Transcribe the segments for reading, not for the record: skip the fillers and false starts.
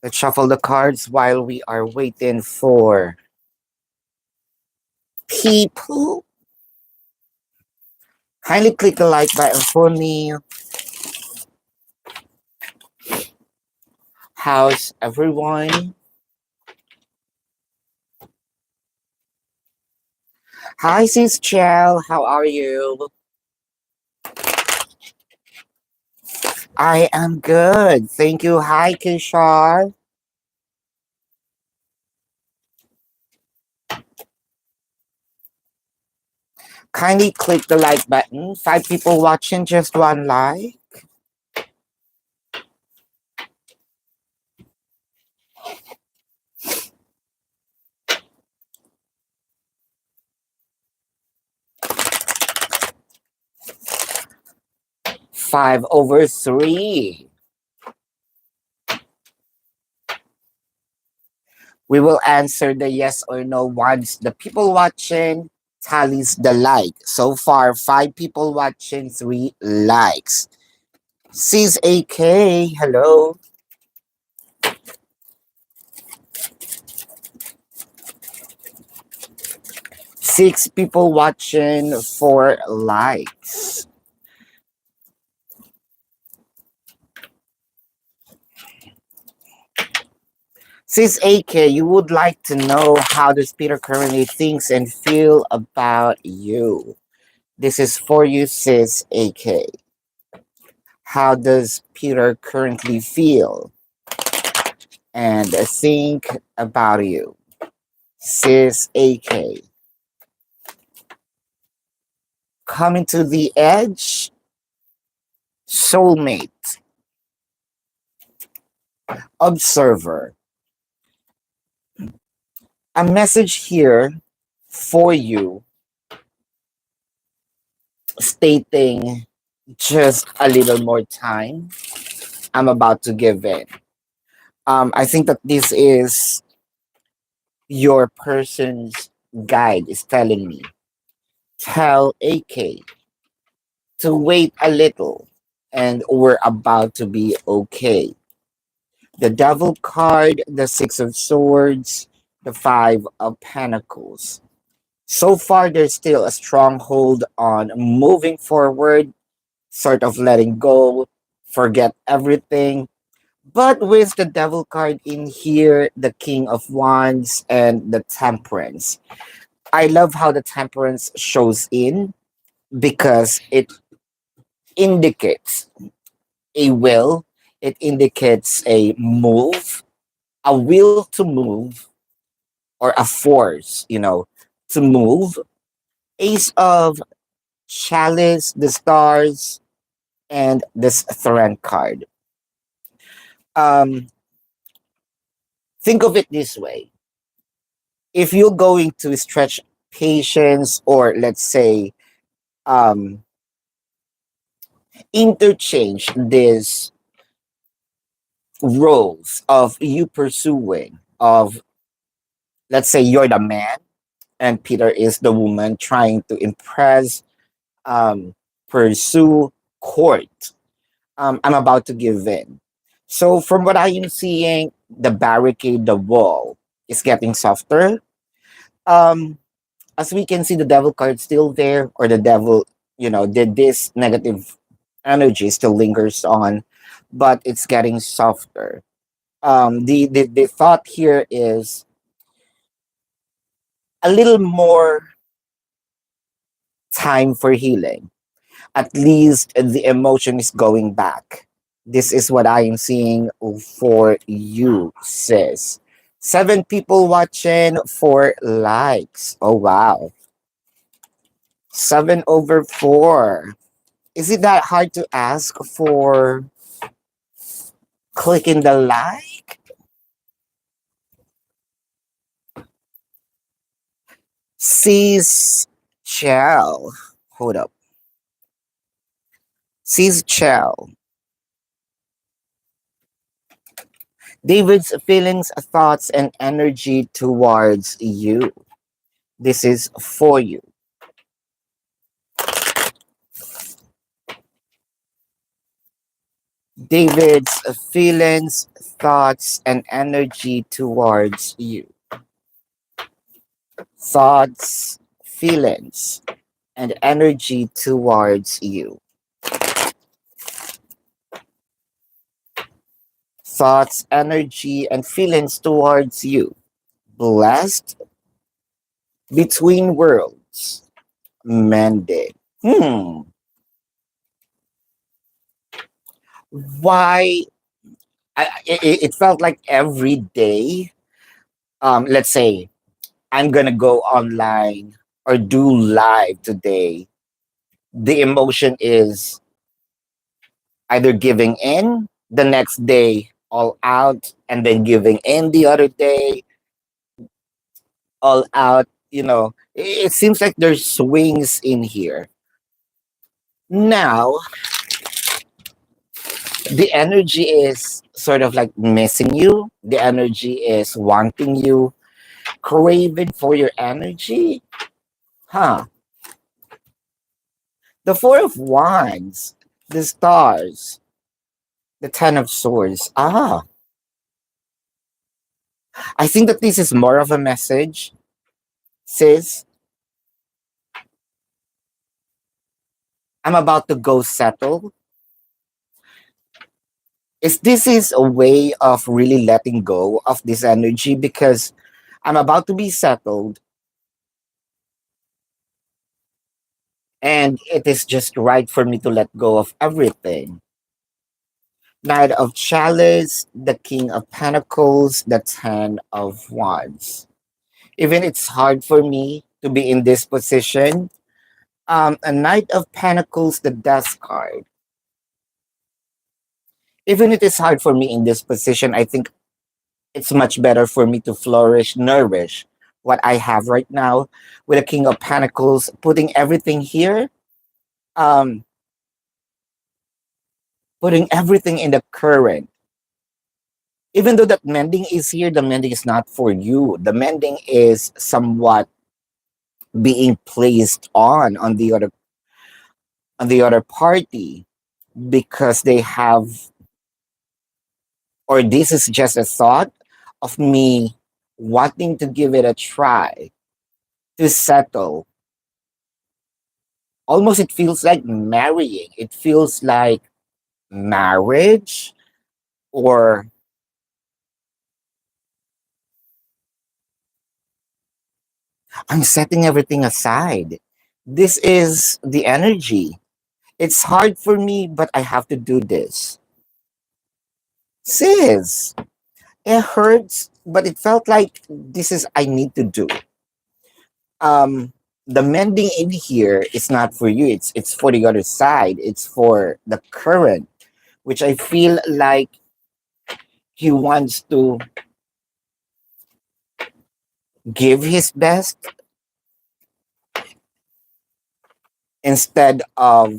Let's shuffle the cards while we are waiting for people. Kindly click the like button for me. How's everyone? Hi, Sis Chell. How are you? I am good. Thank you. Hi, Kishar. Kindly click the like button. 5 people watching, just one like. 5/3. We will answer the yes or no once the people watching tallies the like. So far, 5 people watching, 3 likes. Sis AK, hello. 6 people watching, 4 likes. Sis AK, you would like to know how does Peter currently thinks and feel about you. This is for you, Sis AK. How does Peter currently feel and think about you? Sis AK. Coming to the edge, soulmate, observer. A message here for you stating just a little more time. I'm about to give in. I think that this is your person's guide is telling me. Tell AK to wait a little and we're about to be okay. The Devil card, the Six of Swords, the Five of Pentacles. So far, there's still a stronghold on moving forward, sort of letting go, forget everything. But with the Devil card in here, the King of Wands, and the Temperance. I love how the Temperance shows in because it indicates a will, it indicates a move, a will to move, or a force, to move. Ace of Chalice, the Stars, and this Throne card. Um, think of it this way. If you're going to stretch patience or let's say um, interchange these roles of you pursuing of let's say you're the man and Peter is the woman trying to impress, um, pursue, court. I'm about to give in. So from what I am seeing, the barricade, the wall is getting softer. Um, as we can see, the devil card still there, or the devil, this negative energy still lingers on, but it's getting softer. The thought here is a little more time for healing. At least the emotion is going back. This is what I am seeing for you, sis. 7 people watching, 4 likes. Oh, wow. 7/4. Is it that hard to ask for clicking the like? Sis Chell. Hold up. Sis Chell. David's feelings, thoughts, and energy towards you. This is for you. David's feelings, thoughts, and energy towards you. Thoughts, feelings, and energy towards you. Thoughts, energy, and feelings towards you. Blessed, between worlds, mended. Why? It felt like every day, let's say I'm gonna go online or do live today. The emotion is either giving in the next day, all out, and then giving in the other day, all out. It seems like there's swings in here. Now, the energy is sort of like missing you, the energy is wanting you, craving for your energy. Huh. The Four of Wands, the Stars, the Ten of Swords. I think that this is more of a message, sis. I'm about to go settle. Is this is a way of really letting go of this energy because I'm about to be settled and it is just right for me to let go of everything. Knight of Chalice, the King of Pentacles, the Ten of Wands. Even it's hard for me to be in this position. A Knight of Pentacles, the Death card. Even it is hard for me in this position, I think it's much better for me to flourish, nourish what I have right now with a King of Pentacles, putting everything here, um, putting everything in the current. Even though that mending is here, the mending is not for you. The mending is somewhat being placed on the other party because they have, or this is just a thought of me wanting to give it a try to settle. Almost it feels like marrying. It feels like marriage, or I'm setting everything aside. This is the energy. It's hard for me, but I have to do this. Sis, it hurts, but it felt like this is I need to do. Um, the mending in here is not for you. It's for the other side. It's for the current, which I feel like he wants to give his best instead of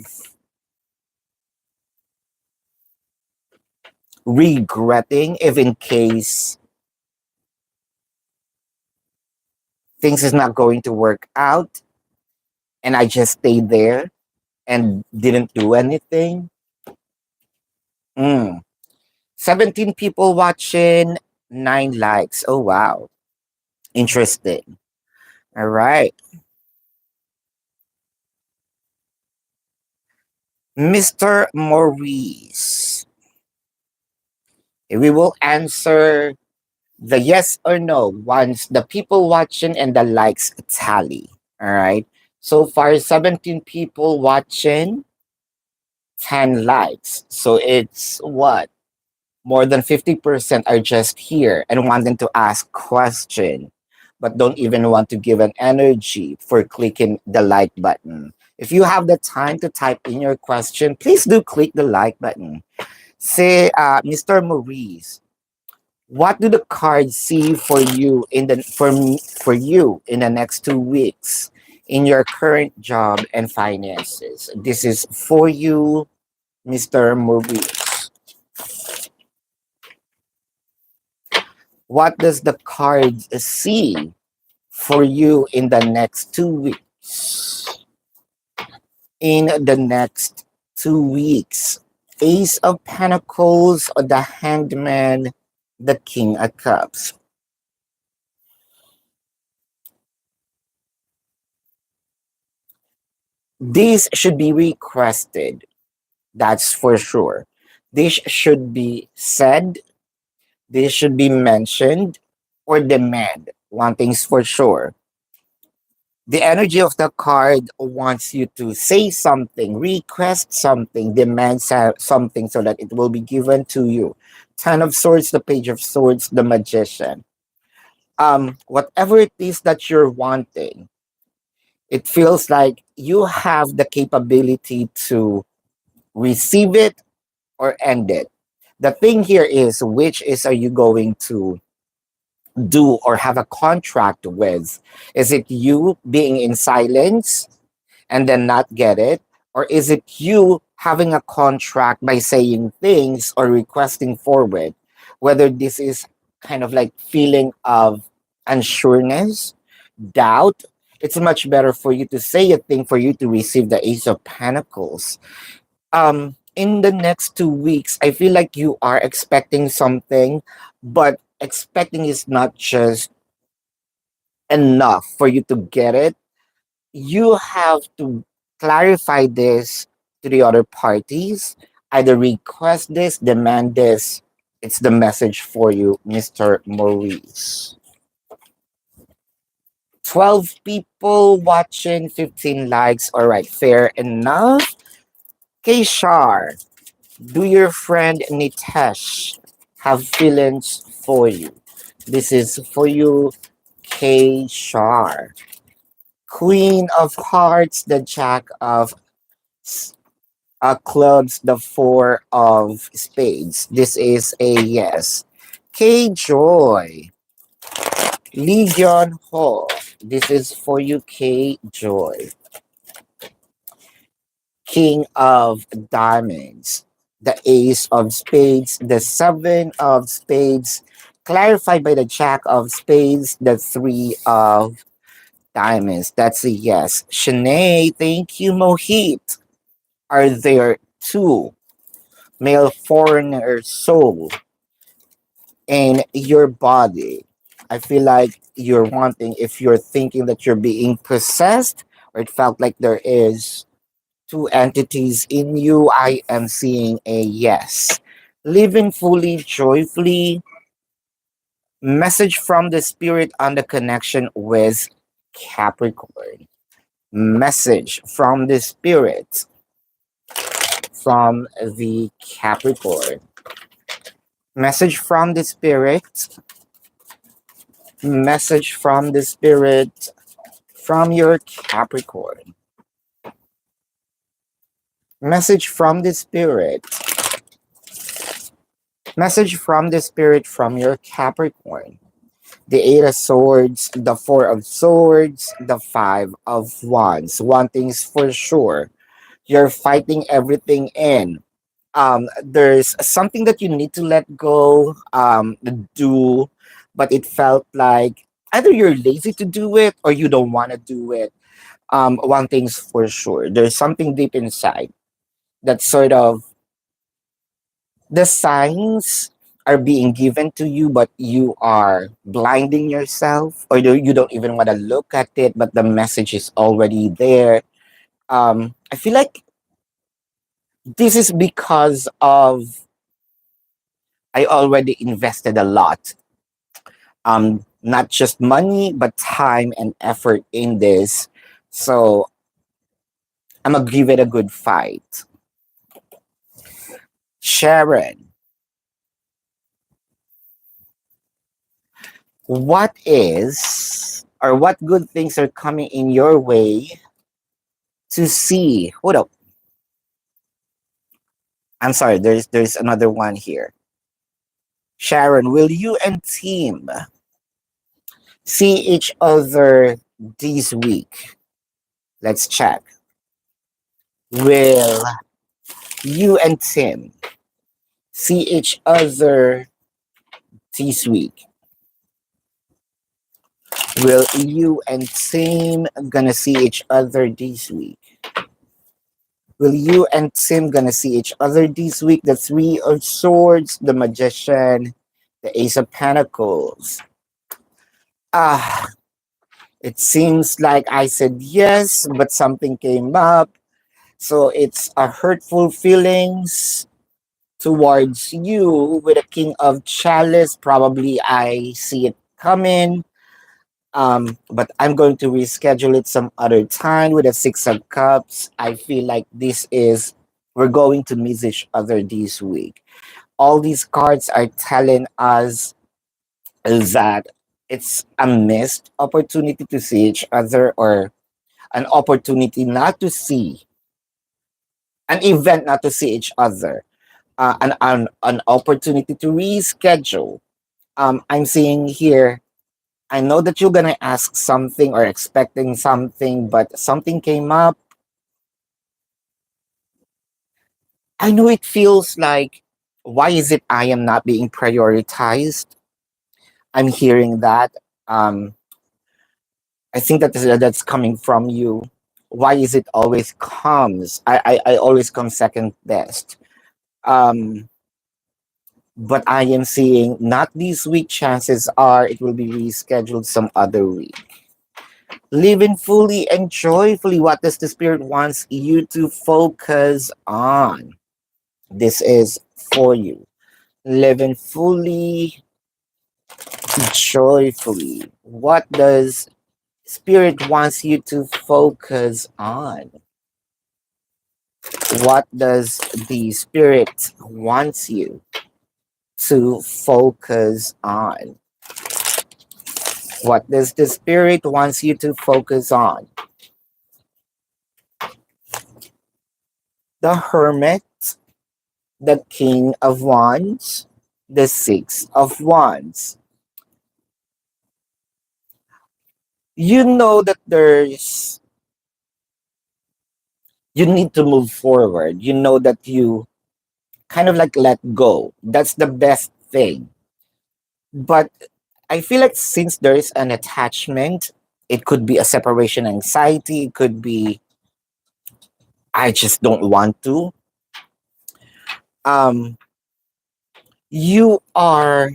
regretting if in case things is not going to work out and I just stayed there and didn't do anything. Mm. 17 people watching, 9 likes. Oh, wow. Interesting. All right. Mr. Maurice. We will answer the yes or no once the people watching and the likes tally. All right. So far, 17 people watching, 10 likes. So it's what? More than 50% are just here and wanting to ask question, but don't even want to give an energy for clicking the like button. If you have the time to type in your question, please do click the like button. Say, Mr. Maurice, what do the cards see for you for you in the next 2 weeks in your current job and finances? This is for you, Mr. Maurice. What does the card see for you in the next 2 weeks? In the next 2 weeks. Ace of Pentacles, or the Hangman, the King of Cups. These should be requested, that's for sure. This should be said, this should be mentioned, or demand. One thing's for sure. The energy of the card wants you to say something, request something, demand something so that it will be given to you. Ten of Swords, the Page of Swords, the Magician. Whatever it is that you're wanting, it feels like you have the capability to receive it or end it. The thing here is, which is are you going to do or have a contract with? Is it you being in silence and then not get it? Or is it you having a contract by saying things or requesting forward? Whether this is kind of like feeling of unsureness, doubt, it's much better for you to say a thing for you to receive the Ace of Pentacles. In the next 2 weeks, I feel like you are expecting something, but expecting is not just enough for you to get it. You have to clarify this to the other parties, either request this, demand this. It's the message for you, Mr. Maurice. 12 people watching, 15 likes. All right, fair enough. Kshar, do your friend Nitesh have feelings for you? This is for you, Kshar. Queen of Hearts, the Jack of clubs, the Four of Spades. This is a yes. K Joy, Legion Hall. This is for you, K Joy. King of Diamonds, the Ace of Spades, the Seven of Spades, clarified by the Jack of Spades, the Three of Diamonds. That's a yes. Shanae, thank you, Mohit. Are there two male foreigner soul in your body? I feel like you're wanting, if you're thinking that you're being possessed, or it felt like there is two entities in you, I am seeing a yes. Living fully, joyfully, message from the spirit on the connection with Capricorn. Message from the spirit from the Capricorn. Message from the spirit. Message from the spirit from your Capricorn. Message from the spirit. Message from the spirit from your Capricorn. The Eight of Swords, the Four of Swords, the Five of Wands. One thing's for sure, you're fighting everything in. There's something that you need to let go, do, but it felt like either you're lazy to do it or you don't want to do it. One thing's for sure, there's something deep inside that sort of the signs are being given to you, but you are blinding yourself, or you don't even want to look at it, but the message is already there. I feel like this is because of I already invested a lot, not just money, but time and effort in this. So I'm gonna give it a good fight. Sharon, what is or what good things are coming in your way to see? Hold up. I'm sorry, there's another one here. Sharon, will you and team see each other this week? Let's check. Will you and Tim see each other this week? Will you and Tim gonna see each other this week? Will you and Tim gonna see each other this week? The Three of Swords, the Magician, the Ace of Pentacles. Ah, it seems like I said yes, but something came up. So it's a hurtful feelings towards you with a King of Chalice. Probably I see it coming. But I'm going to reschedule it some other time with a Six of Cups. I feel like we're going to miss each other this week. All these cards are telling us that it's a missed opportunity to see each other, or an opportunity not to see, an event not to see each other, an opportunity to reschedule. I'm seeing here, I know that you're gonna ask something or expecting something, but something came up. I know it feels like, why is it I am not being prioritized? I'm hearing that. Um, I think that's coming from you. Why is it always comes? I always come second best. Um, but I am seeing not this week. Chances are it will be rescheduled some other week. Living fully and joyfully. What does the spirit wants you to focus on? This is for you. Living fully, joyfully. What does spirit wants you to focus on? What does the spirit wants you to focus on? What does the spirit wants you to focus on? The Hermit, the King of Wands, the Six of Wands. You know that you need to move forward. You know that you kind of like let go. That's the best thing. But I feel like since there is an attachment, it could be a separation anxiety, it could be I just don't want to. Um, you are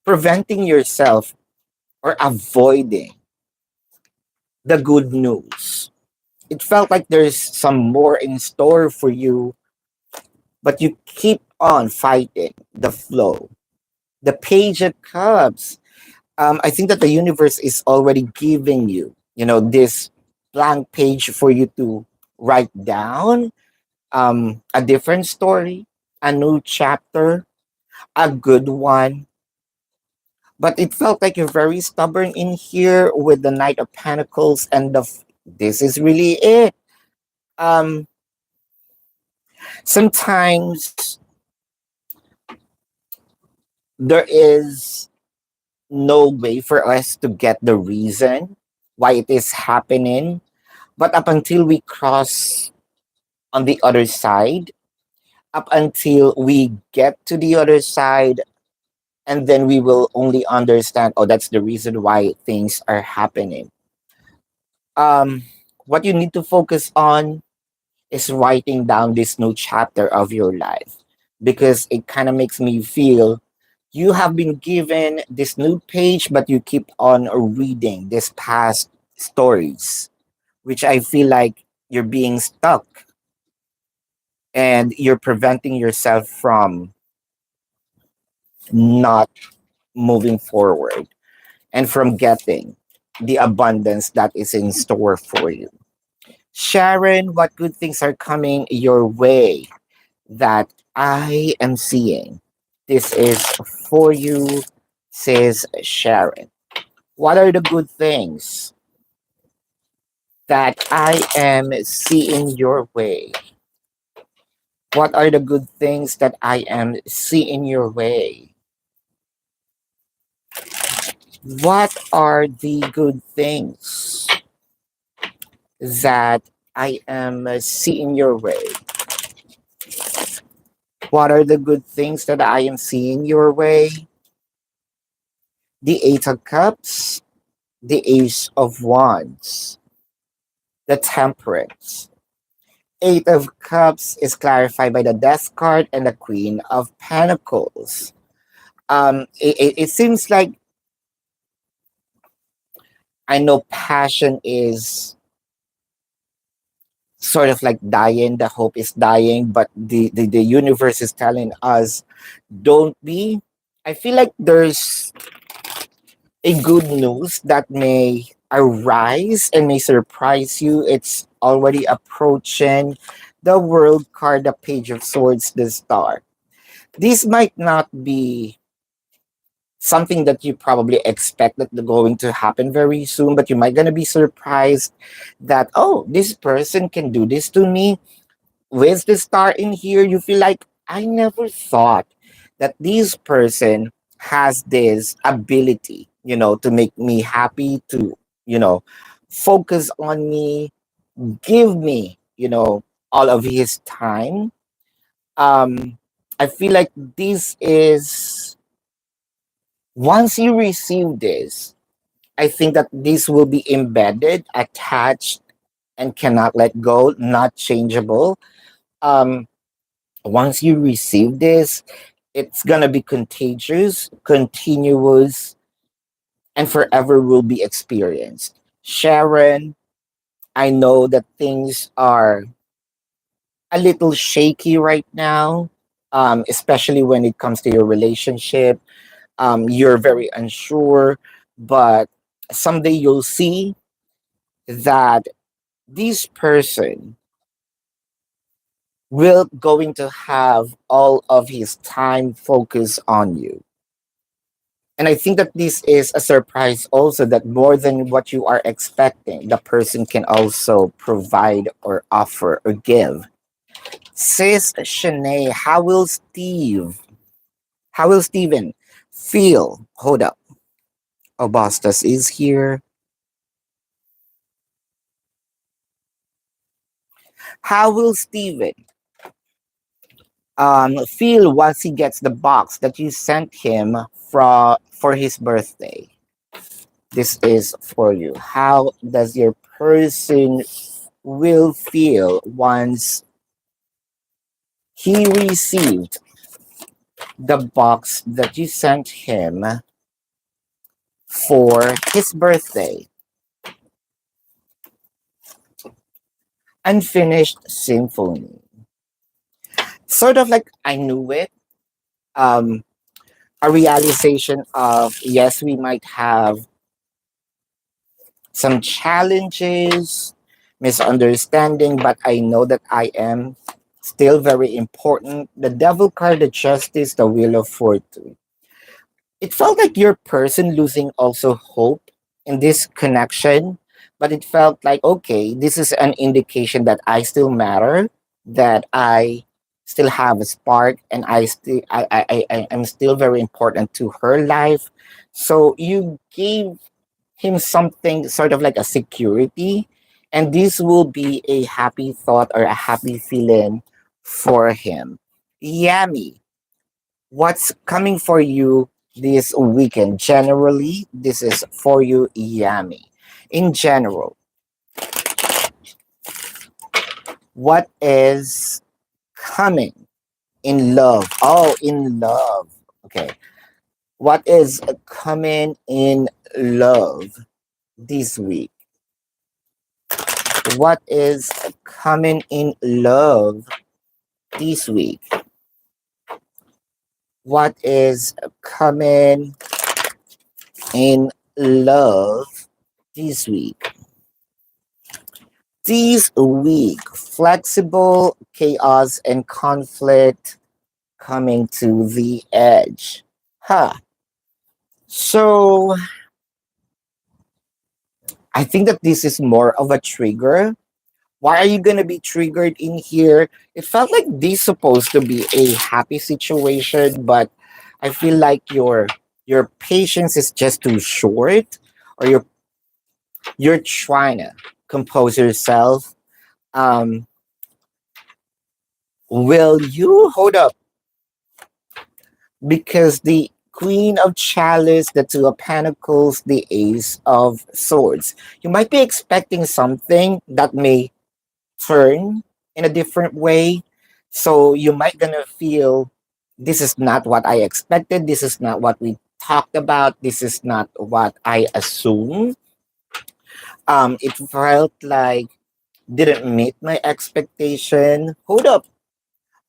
preventing yourself or avoiding the good news. It felt like there's some more in store for you, but you keep on fighting the flow. The Page of Cups. I think that the universe is already giving you, this blank page for you to write down, a different story, a new chapter, a good one. But it felt like you're very stubborn in here with the Knight of Pentacles and this is really it. Um, Sometimes there is no way for us to get the reason why it is happening. But up until we cross on the other side, up until we get to the other side, and then we will only understand, oh, that's the reason why things are happening. Um, what you need to focus on is writing down this new chapter of your life, because it kind of makes me feel you have been given this new page, but you keep on reading this past stories, which I feel like you're being stuck and you're preventing yourself from not moving forward and from getting the abundance that is in store for you. Sharon, what good things are coming your way that I am seeing? This is for you, says Sharon. What are the good things that I am seeing your way? What are the good things that I am seeing your way? What are the good things that I am seeing your way? What are the good things that I am seeing your way? The Eight of Cups, the Ace of Wands, the Temperance. Eight of Cups is clarified by the Death card and the Queen of Pentacles. It seems like I know passion is sort of like dying, the hope is dying, but the universe is telling us don't be. I feel like there's a good news that may arise and may surprise you. It's already approaching the World card, the Page of Swords, the Star. This might not be something that you probably expect that going to happen very soon, but you might gonna be surprised that, oh, this person can do this to me. With the star in here, you feel like I never thought that this person has this ability, to make me happy, to, you know, focus on me, give me, all of his time. Um, I feel like this is once you receive this, I think that this will be embedded, attached, and cannot let go, not changeable. Um, Once you receive this, it's gonna be contagious, continuous, and forever will be experienced. Sharon, I know that things are a little shaky right now, especially when it comes to your relationship. You're very unsure, but someday you'll see that this person will going to have all of his time focused on you. And I think that this is a surprise also, that more than what you are expecting, the person can also provide or offer or give. Sis Shanae, how will Steven feel? Hold up. Obastas is here. How will Steven feel once he gets the box that you sent him for his birthday? This is for you. How does your person will feel once he received the box that you sent him for his birthday? Unfinished Symphony. Sort of like I knew it. Um, a realization of, yes, we might have some challenges, misunderstanding, but I know that I am still very important. The Devil card, the Justice, the Wheel of Fortune. It felt like your person losing also hope in this connection, but it felt like, okay, this is an indication that I still matter, that I still have a spark, and I'm still very important to her life. So you gave him something sort of like a security, and this will be a happy thought or a happy feeling for him. Yami, what's coming for you this weekend? Generally, this is for you, Yami. In general, what is coming in love? Oh, in love. Okay. What is coming in love this week? What is coming in love this week? What is coming in love this week? This week, flexible chaos and conflict coming to the edge. Huh. So I think that this is more of a trigger. Why are you gonna be triggered in here? It felt like this supposed to be a happy situation, but I feel like your patience is just too short, or you're trying to compose yourself. Um, will you hold up? Because the Queen of Chalice, the Two of Pentacles, the Ace of Swords. You might be expecting something that may turn. in a different way. So you might gonna feel this is not what I expected. This is not what we talked about. This is not what I assumed. It felt like didn't meet my expectation. Hold up.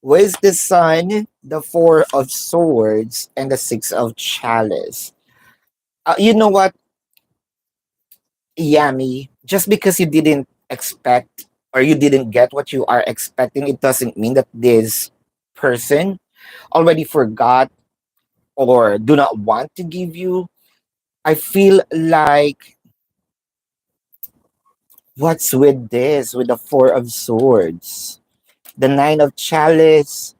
Where's the sun, the four of swords, and the six of chalice? You know what, Yami? Just because you didn't expect or you didn't get what you are expecting, it doesn't mean that this person already forgot or do not want to give you. I feel like what's with this with the four of swords, the nine of chalice,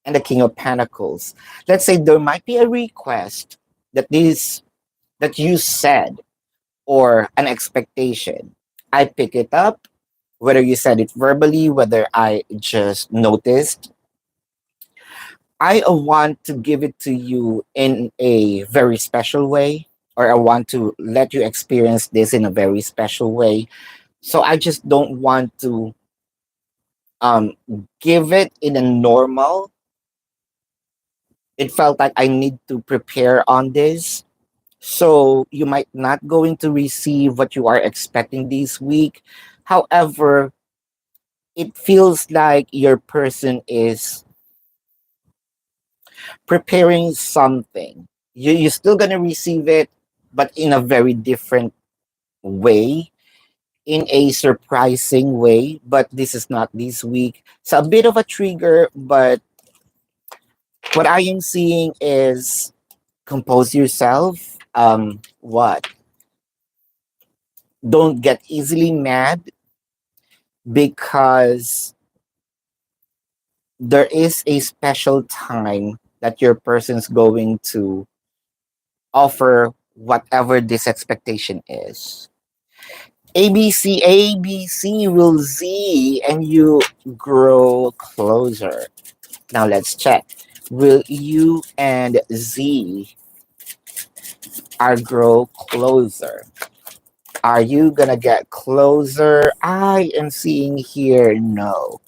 and the king of pentacles? Let's say there might be a request that this that you said or an expectation. I pick it up, whether you said it verbally, whether I just noticed. I want to give it to you in a very special way, or I want to let you experience this in a very special way. So I just don't want to um, give it in a normal. It felt like I need to prepare on this. So you might not going to receive what you are expecting this week. However, it feels like your person is preparing something. You're still gonna receive it, but in a very different way, in a surprising way. But this is not this week. So a bit of a trigger, but what I am seeing is compose yourself. What? Don't get easily mad because there is a special time that your person's going to offer whatever this expectation is. ABC will Z and you grow closer. Now let's check. Will you and Z are grow closer? Are you gonna get closer? I am seeing here no.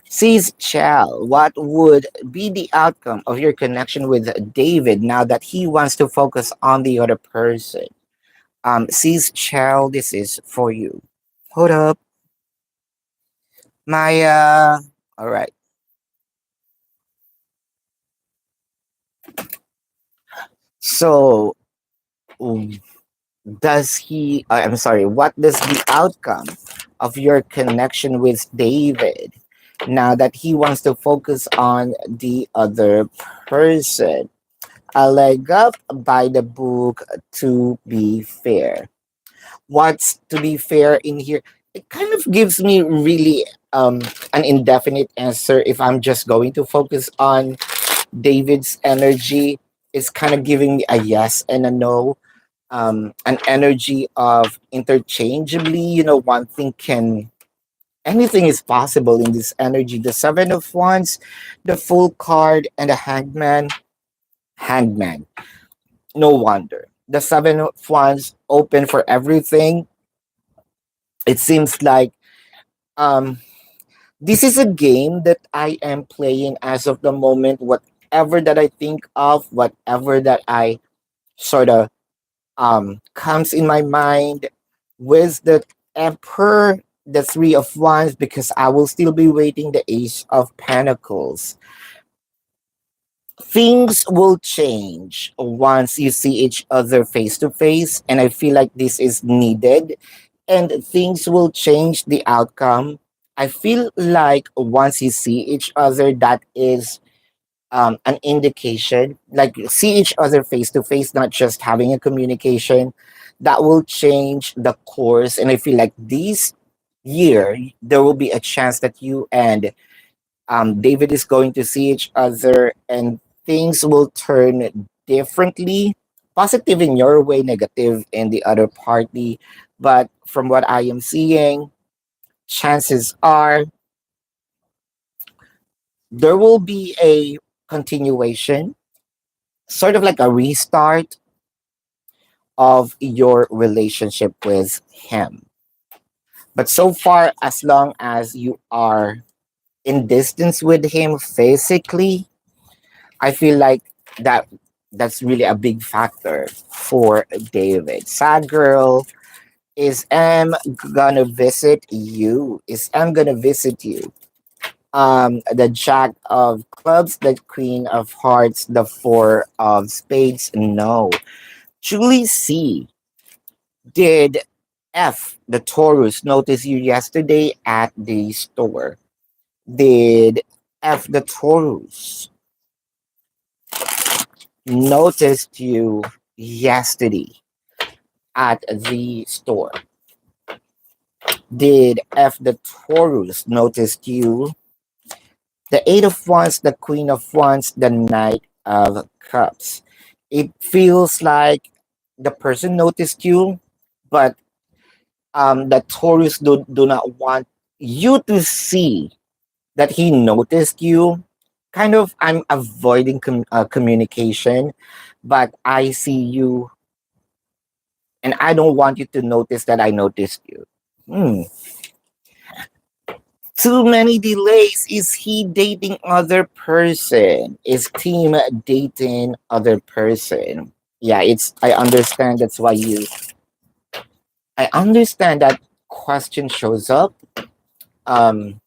Sees Chell, what would be the outcome of your connection with David now that he wants to focus on the other person? Sees Chell, this is for you. Hold up, Maya. All right. So, um, does he? I'm sorry. What does the outcome of your connection with David now that he wants to focus on the other person? A leg up by the book to be fair. What's to be fair in here? It kind of gives me really an indefinite answer if I'm just going to focus on David's energy. It's kind of giving me a yes and a no. An energy of interchangeably, one thing can anything is possible in this energy. The seven of wands, the full card, and the hangman. No wonder. The seven of wands open for everything. It seems like um this is a game that I am playing as of the moment. Whatever that I think of, whatever that I sort of comes in my mind with the emperor, the three of wands, because I will still be waiting the ace of pentacles. Things will change once you see each other face to face, and I feel like this is needed, and things will change the outcome. I feel like once you see each other, that is an indication, like see each other face to face, not just having a communication, that will change the course. And I feel like this year there will be a chance that you and David is going to see each other, and things will turn differently, positive in your way, negative in the other party. But from what I am seeing, chances are there will be a continuation, sort of like a restart of your relationship with him. But so far, as long as you are in distance with him physically, I feel like that that's really a big factor for David. Sad girl, is M gonna visit you? Is M gonna visit you? The Jack of Clubs, the Queen of Hearts, the Four of Spades. No. Julie C. Did F, the Taurus, notice you yesterday at the store? Did F, the Taurus, noticed you yesterday at the store? Did F, the Taurus, noticed you? The Eight of Wands, the Queen of Wands, the Knight of Cups. It feels like the person noticed you, but the Taurus do not want you to see that he noticed you. Kind of, I'm avoiding communication, but I see you and I don't want you to notice that I noticed you. Hmm. Too many delays. Is he dating other person? Is team dating other person? Yeah, it's I understand that's why you I understand that question shows up. Um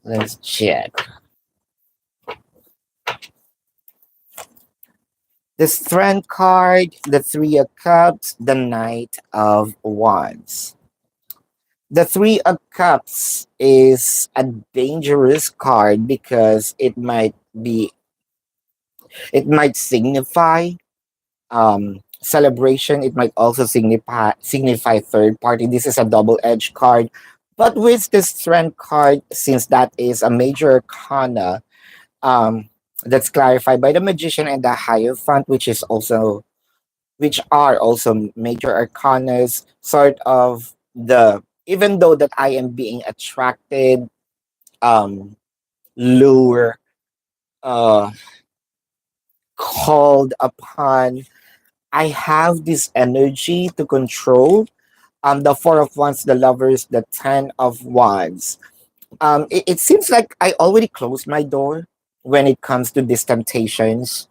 let's check. The Strength card, the Three of Cups, the Knight of Wands. The Three of Cups is a dangerous card because it might signify celebration. It might also signify third party. This is a double-edged card. But with the Strength card, since that is a major arcana, um, that's clarified by the Magician and the Hierophant, which are also major arcanas, sort of the even though that I am being attracted, um, lure, uh, called upon, I have this energy to control. The Four of Wands, the Lovers, the Ten of Wands. It seems like I already closed my door when it comes to these temptations.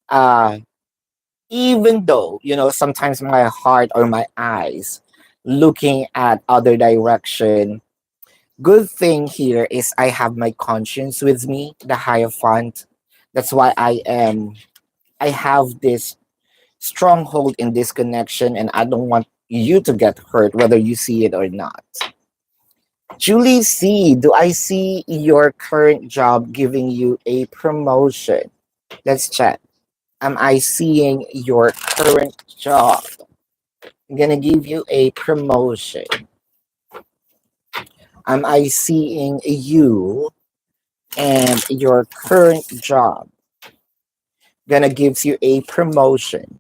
Uh, Even though, sometimes my heart or my eyes looking at other direction. Good thing here is I have my conscience with me, the Hierophant. That's why I have this stronghold in this connection, and I don't want you to get hurt, whether you see it or not. Julie C, do I see your current job giving you a promotion? Let's check. Am I seeing your current job? I'm gonna give you a promotion. Am I seeing you and your current job gonna gives you a promotion?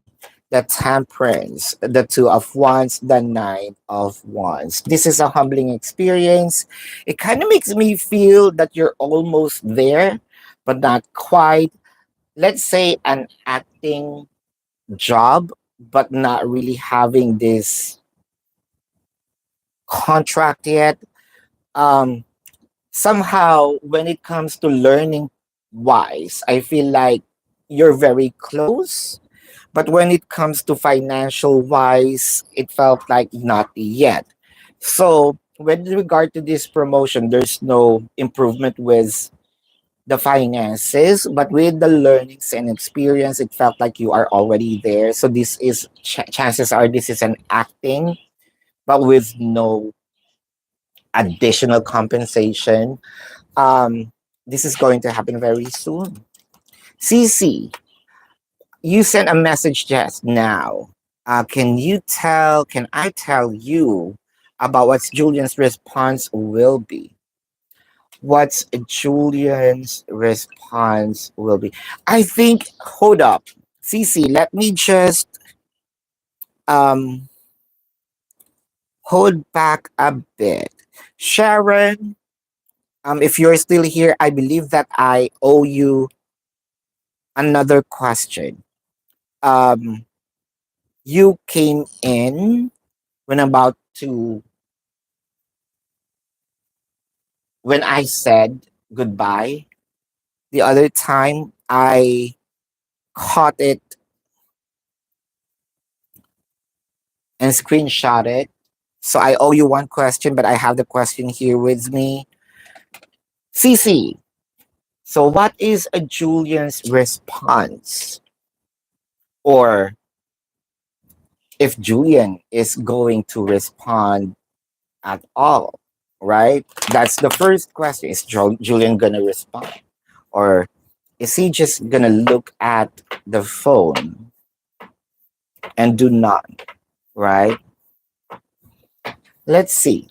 The Temperance, the Two of Wands, the Nine of Wands. This is a humbling experience. It kind of makes me feel that you're almost there, but not quite. Let's say an acting job, but not really having this contract yet. Um, Somehow, when it comes to learning wise, I feel like you're very close. But when it comes to financial wise, it felt like not yet. So, with regard to this promotion, there's no improvement with the finances, but with the learnings and experience, it felt like you are already there. So, chances are this is an acting, but with no additional compensation. Um, this is going to happen very soon. CC, you sent a message just now. Can I tell you about what Julian's response will be? What's Julian's response will be? I think, hold up. CC, let me just um hold back a bit. Sharon, if you're still here, I believe that I owe you another question. Um, you came in when about to when I said goodbye. The other time I caught it and screenshot it. So I owe you one question, but I have the question here with me. CC. So what is a Julian's response? Or if Julian is going to respond at all, right? That's the first question. Is Julian going to respond? Or is he just going to look at the phone and do none, right? Let's see.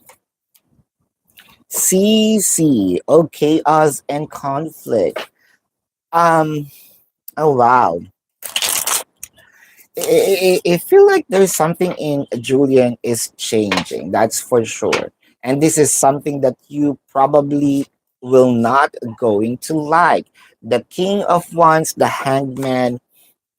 CC. Oh, chaos and conflict. Um, oh, wow. I feel like there's something in Julian is changing. That's for sure. And this is something that you probably will not going to like. The King of Wands, the Hangman,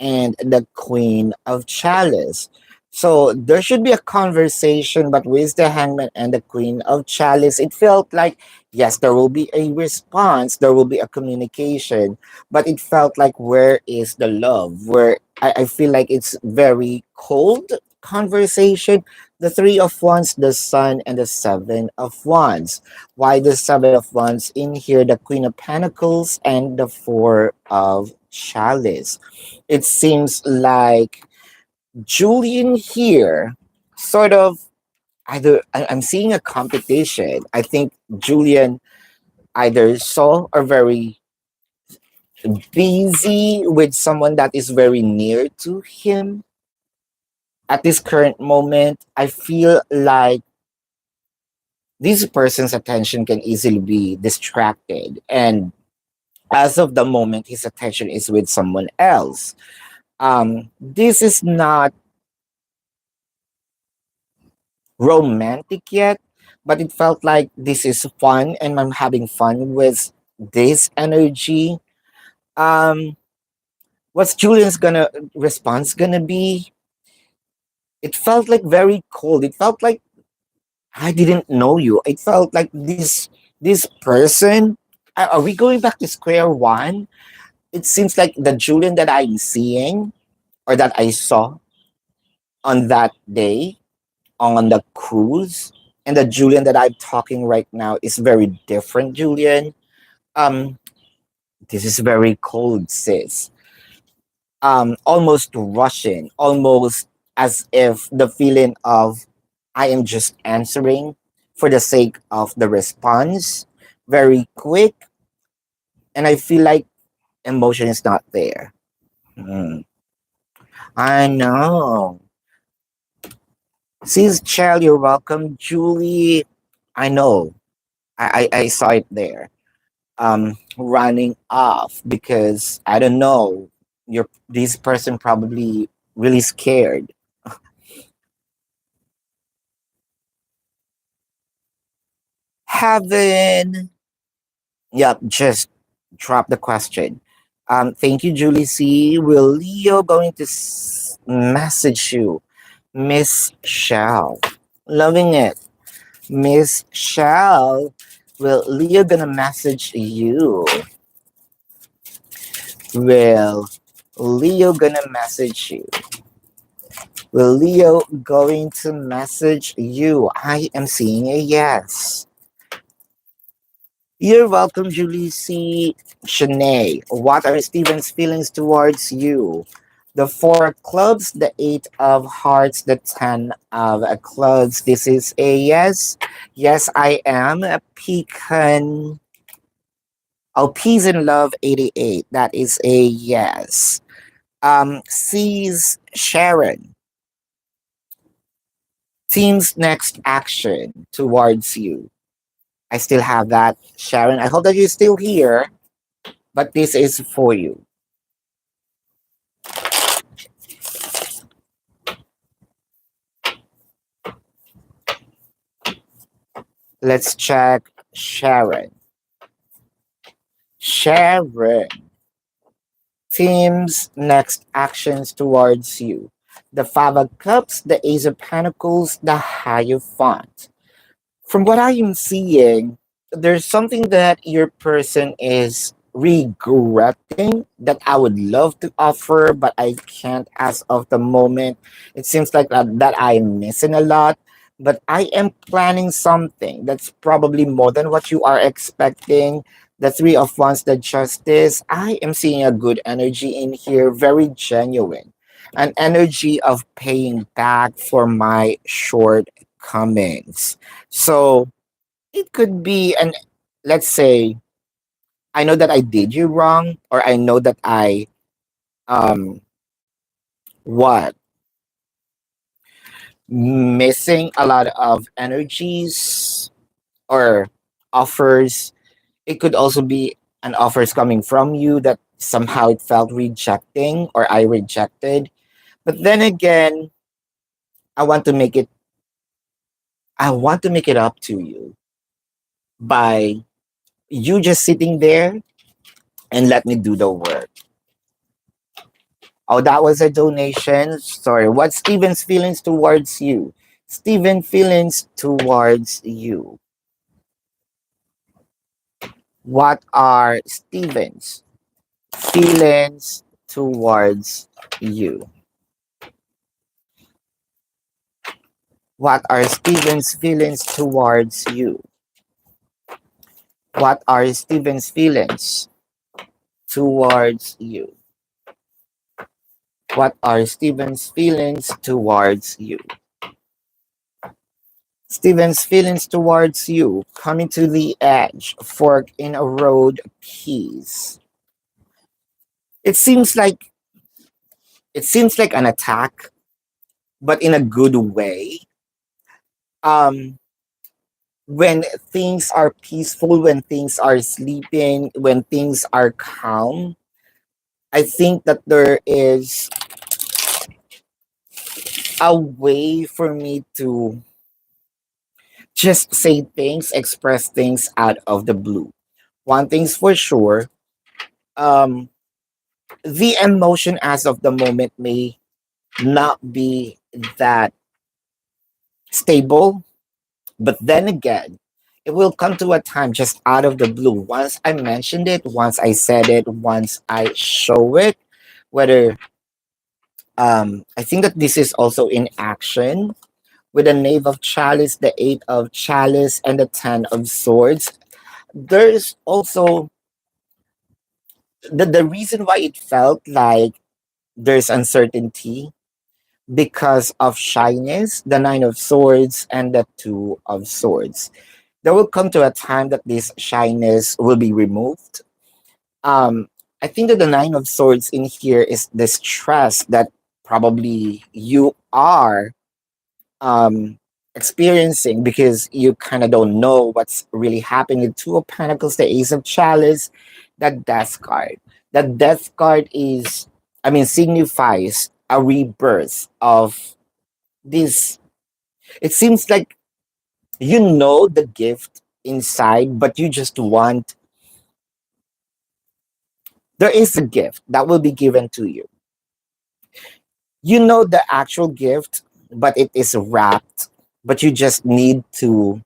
and the Queen of Chalice. So there should be a conversation, but with the Hangman and the Queen of Chalice, it felt like, yes, there will be a response, there will be a communication, but it felt like, where is the love? Where I feel like it's very cold conversation. The Three of Wands, the Sun, and the Seven of Wands. Why the Seven of Wands in here? The Queen of Pentacles and the Four of Chalice. It seems like Julian here sort of either I'm seeing a competition. I think Julian either saw or very busy with someone that is very near to him at this current moment. I feel like this person's attention can easily be distracted, and as of the moment his attention is with someone else. This is not romantic yet, but it felt like this is fun and I'm having fun with this energy. Um, what's Julian's gonna response gonna be? It felt like very cold. It felt like I didn't know you. It felt like this person. Are we going back to square one? It seems like the Julian that I'm seeing or that I saw on that day on the cruise and the Julian that I'm talking right now is very different, Julian. Um, this is very cold, sis. Almost Russian, almost as if the feeling of I am just answering for the sake of the response, very quick, and I feel like emotion is not there. Hmm. I know. Sis Chell, you're welcome. Julie, I know. I saw it there. Running off because I don't know. You're this person probably really scared. Heaven. Yep, just drop the question. Thank you, Julie C. Will Leo going to message you? Miss Shell. Loving it. Miss Shell. Will Leo gonna message you? Will Leo gonna message you? Will Leo going to message you? I am seeing a yes. You're welcome, Julie C. Shanae. What are Steven's feelings towards you? The Four of Clubs, the Eight of Hearts, the Ten of Clubs. This is a yes. Yes, I am a pecan. Oh, Peas in Love 88. That is a yes. C's Sharon. Team's next action towards you. I still have that, Sharon. I hope that you're still here, but this is for you. Let's check Sharon. Sharon. Team's next actions towards you. the Five of Cups, the Ace of Pentacles, the Hierophant. From what I am seeing, there's something that your person is regretting that I would love to offer, but I can't as of the moment. It seems like that I'm missing a lot, but I am planning something that's probably more than what you are expecting. The Three of Wands, the Justice. I am seeing a good energy in here, very genuine. An energy of paying back for my shortcomings. So it could be an, let's say, I know that I did you wrong, or I know that I um what missing a lot of energies or offers. It could also be an offers coming from you that somehow it felt rejecting or I rejected. But then again, I want to make it I want to make it up to you by you just sitting there and let me do the work. Oh, that was a donation. Sorry. What's Steven's feelings towards you? Steven feelings towards you. What are Steven's feelings towards you? What are Steven's feelings towards you? What are Steven's feelings towards you? What are Steven's feelings towards you? Steven's feelings towards you. Coming to the edge, fork in a road, peace. It seems like it seems like an attack, but in a good way. Um, when things are peaceful, when things are sleeping, when things are calm, I think that there is a way for me to just say things, express things out of the blue. One thing's for sure, um, the emotion as of the moment may not be that stable. But then again, it will come to a time just out of the blue. Once I mentioned it, once I said it, once I show it, whether I think that this is also in action with the Knave of Chalice, the Eight of Chalice, and the Ten of Swords. There's also the reason why it felt like there's uncertainty because of shyness, the Nine of Swords, and the Two of Swords. There will come to a time that this shyness will be removed. Um, I think that the Nine of Swords in here is the stress that probably you are experiencing because you kind of don't know what's really happening. The Two of Pentacles, the Ace of Chalice, that Death card. That Death card is, I mean, signifies a rebirth of this. It seems like you know the gift inside, but you just want, there is a gift that will be given to you. You know the actual gift, but it is wrapped, but you just need to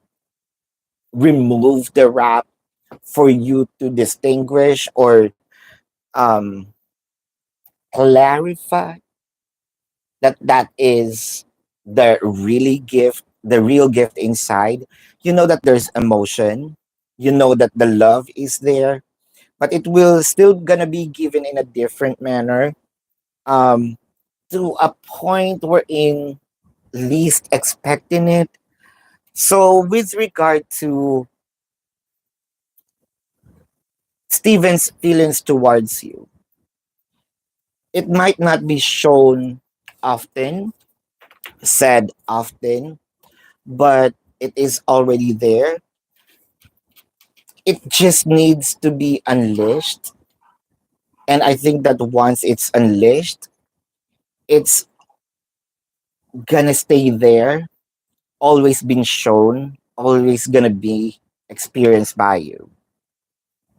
remove the wrap for you to distinguish or um, clarify that that is the really gift, the real gift inside. You know that there's emotion. You know that the love is there, but it will still gonna be given in a different manner. Um, to a point wherein least expecting it. So, with regard to Steven's feelings towards you, it might not be shown often, said often, but it is already there. It just needs to be unleashed. And I think that once it's unleashed, it's gonna stay there, always been shown, always gonna be experienced by you.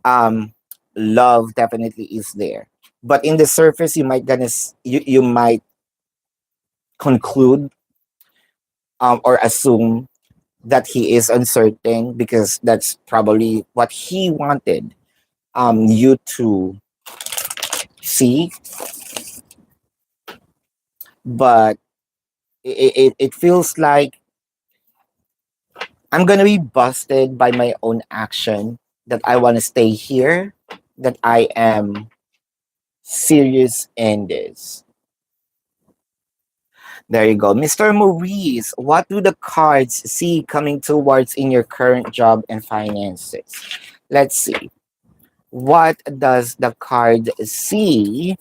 um Love definitely is there, but in the surface you might conclude or assume that he is uncertain because that's probably what he wanted you to see, but it feels like I'm gonna be busted by my own action, that I want to stay here, that I am serious in this. There you go. Mr. Maurice, what do the cards see coming towards in your current job and finances? Let's see. What does the card see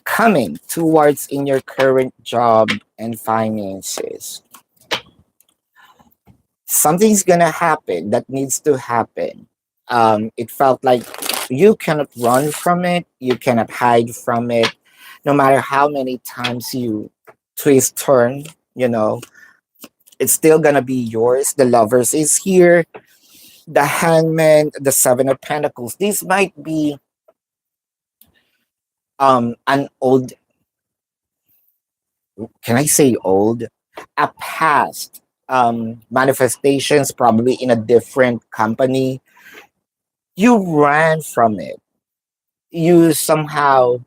coming towards in your current job and finances? Something's gonna happen that needs to happen. It felt like you cannot run from it, you cannot hide from it, no matter how many times you twist, turn, you know, it's still gonna be yours. The lovers is here, the hangman, the seven of pentacles. This might be an old, can I say old? A past manifestations, probably in a different company. You ran from it. You somehow,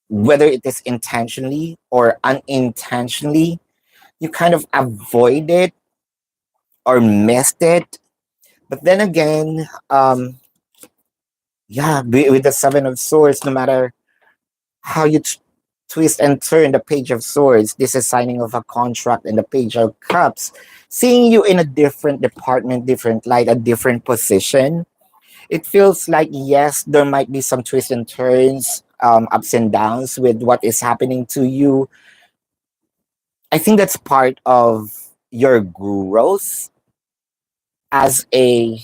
whether it is intentionally or unintentionally, you kind of avoid it or missed it. But then again, yeah, with the seven of swords, no matter how you twist and turn the page of swords, this is signing of a contract, and the page of cups, seeing you in a different department, different light, a different position. It feels like, yes, there might be some twists and turns, ups and downs with what is happening to you. I think that's part of your growth as a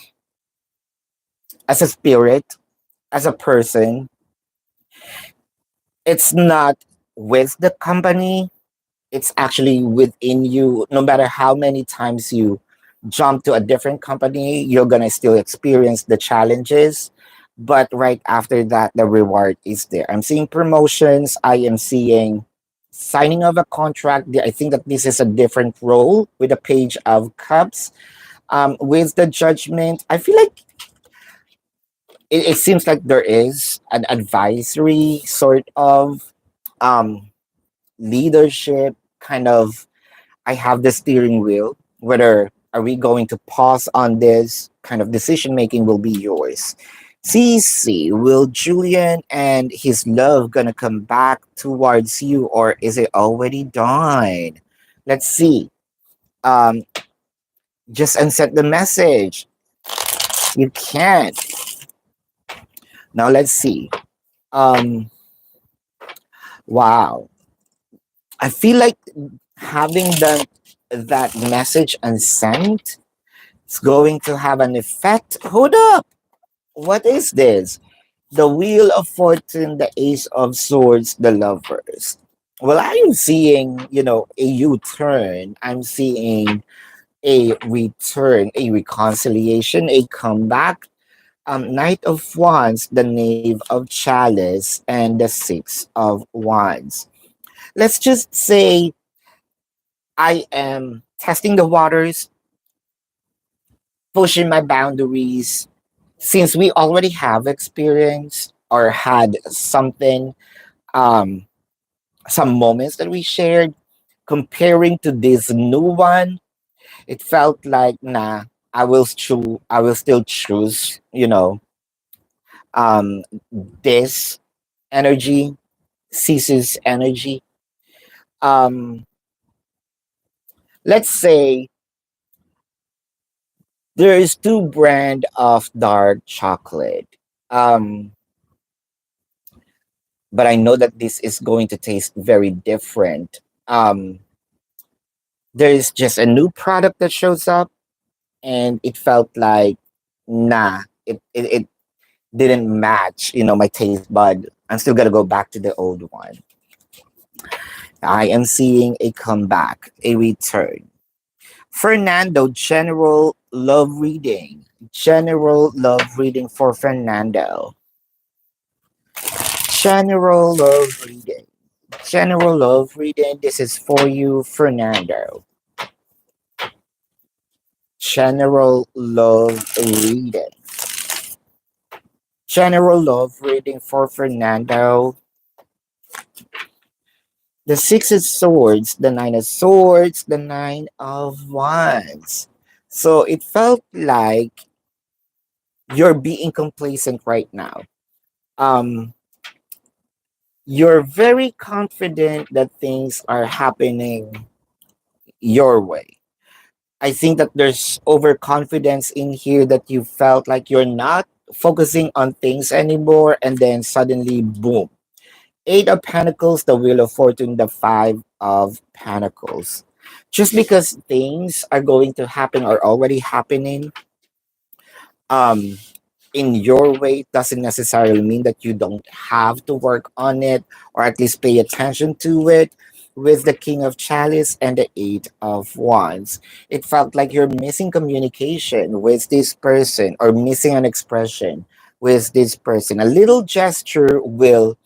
spirit, as a person. It's not with the company, it's actually within you. No matter how many times you jump to a different company, you're gonna still experience the challenges. But right after that, the reward is there. I'm seeing promotions. I am seeing signing of a contract. I think that this is a different role with the page of cups. With the judgment, I feel like it seems like there is an advisory sort of um, leadership kind of. I have the steering wheel. Whether are we going to pause on this kind of decision making will be yours. CC, will Julian and his love gonna come back towards you, or is it already done? Let's see. Um, just unsend the message. You can't. Now let's see. Um, wow. I feel like having that message unsent is going to have an effect. Hold up. What is this? The Wheel of Fortune, the Ace of Swords, the Lovers. Well, I'm seeing, a U-turn. I'm seeing a return, a reconciliation, a comeback. Knight of Wands, the Knave of Chalice, and the Six of Wands. Let's just say I am testing the waters, pushing my boundaries, since we already have experience or had something, um, some moments that we shared, comparing to this new one, it felt like, nah, I will still choose, um, this energy, Cease's energy. Um, let's say there is two brand of dark chocolate. Um, but I know that this is going to taste very different. Um, there is just a new product that shows up, and it felt like, nah, it didn't match, my taste bud. I'm still gonna go back to the old one. I am seeing a comeback, a return. Fernando, general love reading. General love reading for Fernando. General love reading. General love reading. This is for you, Fernando. General love reading. General love reading for Fernando. The Six of Swords, the Nine of Swords, the Nine of Wands. So it felt like you're being complacent right now. Um, you're very confident that things are happening your way. I think that there's overconfidence in here that you felt like you're not focusing on things anymore, and then suddenly, boom. Eight of Pentacles, the Wheel of Fortune, the Five of Pentacles. Just because things are going to happen or already happening, um, in your way doesn't necessarily mean that you don't have to work on it or at least pay attention to it. With the King of Chalice and the Eight of Wands, it felt like you're missing communication with this person or missing an expression with this person. A little gesture will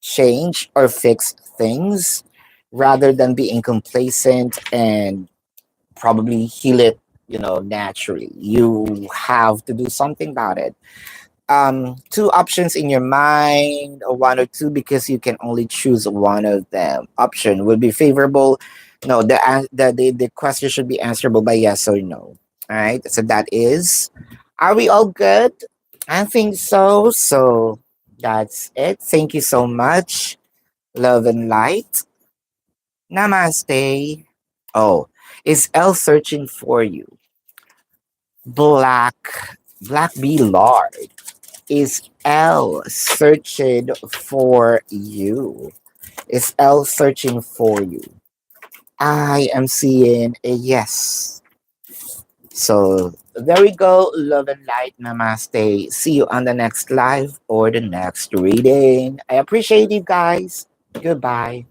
change or fix things rather than being complacent and probably heal it, naturally. You have to do something about it. Two options in your mind, or one or two, because you can only choose one of them. Option would be favorable. No, the question should be answerable by yes or no. All right, so that is, are we all good? I think so. So that's it. Thank you so much. Love and light. Namaste. Oh, is L searching for you? Black Bee Lord. Is L searching for you? Is L searching for you? I am seeing a yes. So there we go. Love and light. Namaste. See you on the next live or the next reading. I appreciate you guys. Goodbye.